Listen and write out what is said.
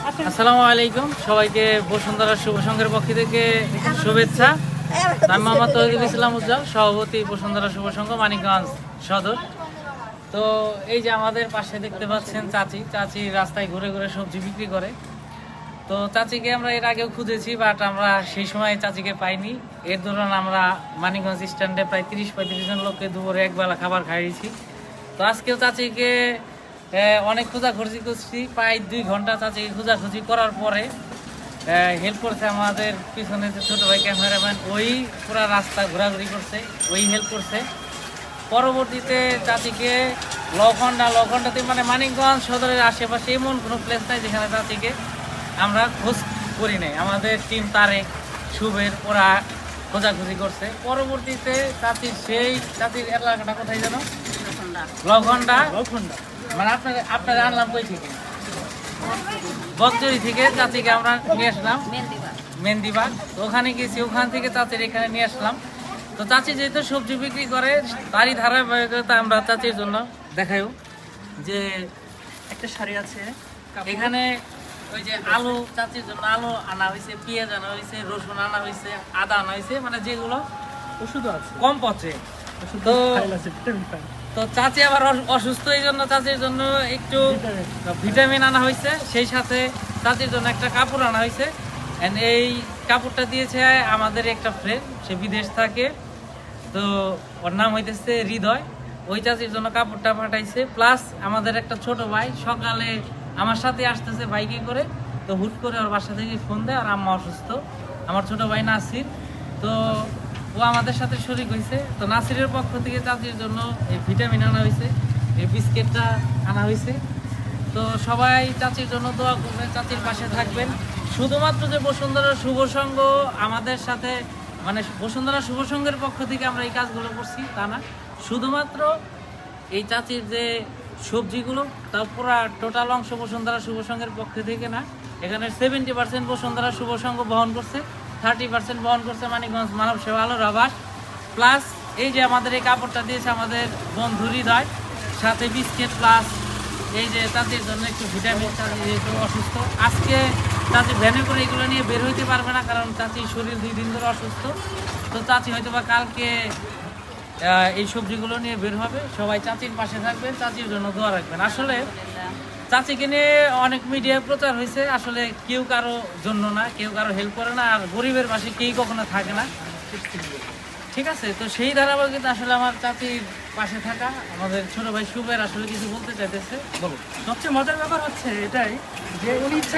আসসালামু আলাইকুম, সবাইকে বসুন্ধরা শুভ সংঘের পক্ষ থেকে শুভেচ্ছা। আমি মোহাম্মদ তৌহিদুল ইসলাম উজ্জ্বল, সভাপতি বসুন্ধরা শুভ সংঘ মানিকগঞ্জ সদর। তো এই যে আমাদের পাশে দেখতে পাচ্ছেন চাচি রাস্তায় ঘুরে ঘুরে সবজি বিক্রি করে। তো চাচিকে আমরা এর আগেও খুঁজেছি, বাট আমরা সেই সময় চাচিকে পাইনি। এর দৌরান আমরা মানিকগঞ্জ স্ট্যান্ডে প্রায় 30-35 জন লোককে দুপুরে একবেলা খাবার খাইয়েছি। তো আজকেও চাচিকে অনেক খোঁজাখুঁজি করছি, প্রায় 2 ঘন্টা চাচিকে খোঁজাখুঁজি করার পরে হেল্প করছে আমাদের পিছনে যে ছোটো ভাই ক্যামেরাম্যান, ওই পুরো রাস্তা ঘোরাঘুরি করছে, ওই হেল্প করছে। পরবর্তীতে চাচিকে লখন্ডাতে মানে মানিকগঞ্জ সদরের আশেপাশে এমন কোনো প্লেস নাই যেখানে চাচিকে আমরা খোঁজ করি নাই। আমাদের টিম তারেক, শুভের ওরা খোঁজাখুঁজি করছে। পরবর্তীতে চাচির এলাকাটা কোথায় যেন? লখন্ডা। মানে আপনারা আনলাম কই থেকে? বকজরি থেকে চাচিকে আমরা নিয়ে আসলাম মেহেন্দিবাগ। তো ওখানে গেছি, ওখান থেকে চাচির এখানে নিয়ে আসলাম। তো চাচি যেহেতু সবজি বিক্রি করে, তারই ধারাবাহিকতা আমরা চাচির জন্য দেখাইও যে একটা শাড়ি আছে এখানে ওই যে আলু, চাচির জন্য আলু আনা হয়েছে, পেঁয়াজ আনা হয়েছে, রসুন আনা হয়েছে, আদা আনা হয়েছে, মানে যেগুলো ওষুধও আছে, কম পচে। তো তো চাচি আবার অসুস্থ, এই জন্য চাচির জন্য একটু ভিটামিন আনা হয়েছে। সেই সাথে চাচির জন্য একটা কাপড় আনা হয়েছে। এই কাপড়টা দিয়েছে আমাদের একটা ফ্রেন্ড, সে বিদেশ থাকে। তো ওর নাম হইতেছে হৃদয়। ওই চাচির জন্য কাপড়টা পাঠাইছে। প্লাস আমাদের একটা ছোট ভাই সকালে আমার সাথে আসতেছে বাইকে করে। তো হুট করে ওর বাসা থেকে ফোন দেয়, আর আম্মা অসুস্থ, আমার ছোট ভাই নাসির। তো ও আমাদের সাথে শরীক হয়েছে। তো নাসিরের পক্ষ থেকে চাচির জন্য এই ভিটামিন আনা হয়েছে, এই বিস্কিটটা আনা হয়েছে। তো সবাই চাচির জন্য দোয়া করবেন, চাচির পাশে থাকবেন। শুধুমাত্র যে বসুন্ধরা শুভ সংঘ আমাদের সাথে, মানে বসুন্ধরা শুভ সংঘের পক্ষ থেকে আমরা এই কাজগুলো করছি তা না, শুধুমাত্র এই চাচির যে সবজিগুলো তার পুরো টোটাল অংশ বসুন্ধরা শুভ সংঘের পক্ষ থেকে না। এখানে 70% বসুন্ধরা শুভ সংঘ বহন করছে, 30% বহন করছে মানিকগঞ্জ মানব সেবা আলোর আবাস। প্লাস এই যে আমাদের এই কাপড়টা দিয়েছে আমাদের বন্ধু হৃদয়, সাথে বিস্কিট, প্লাস এই যে চাচির জন্য একটু ভিটামিন। চাচি যেহেতু অসুস্থ, আজকে চাচি ভ্যানে করে এগুলো নিয়ে বের হইতে পারবে না, কারণ চাচির শরীর 2 দিন ধরে অসুস্থ। তো চাচি হয়তো বা কালকে এই সবজিগুলো নিয়ে বের হবে। সবাই চাচির পাশে থাকবেন, চাচির জন্য দোয়া রাখবেন। আসলে চাচিকে নিয়ে অনেক মিডিয়ায় প্রচার হয়েছে, আসলে কেউ কারো জন্য না, কেউ কারো হেল্প করে না, আর গরিবের পাশে কেউ কখনো থাকে না। ঠিক আছে, তো সেই ধারাবাহিকতা আসলে আমার চাচির পাশে থাকা। আমাদের ছোট ভাই শুভের আসলে কিছু বলতে চাইতেছে, বলো। সবচেয়ে মজার ব্যাপার হচ্ছে এটাই যে উনি ইচ্ছা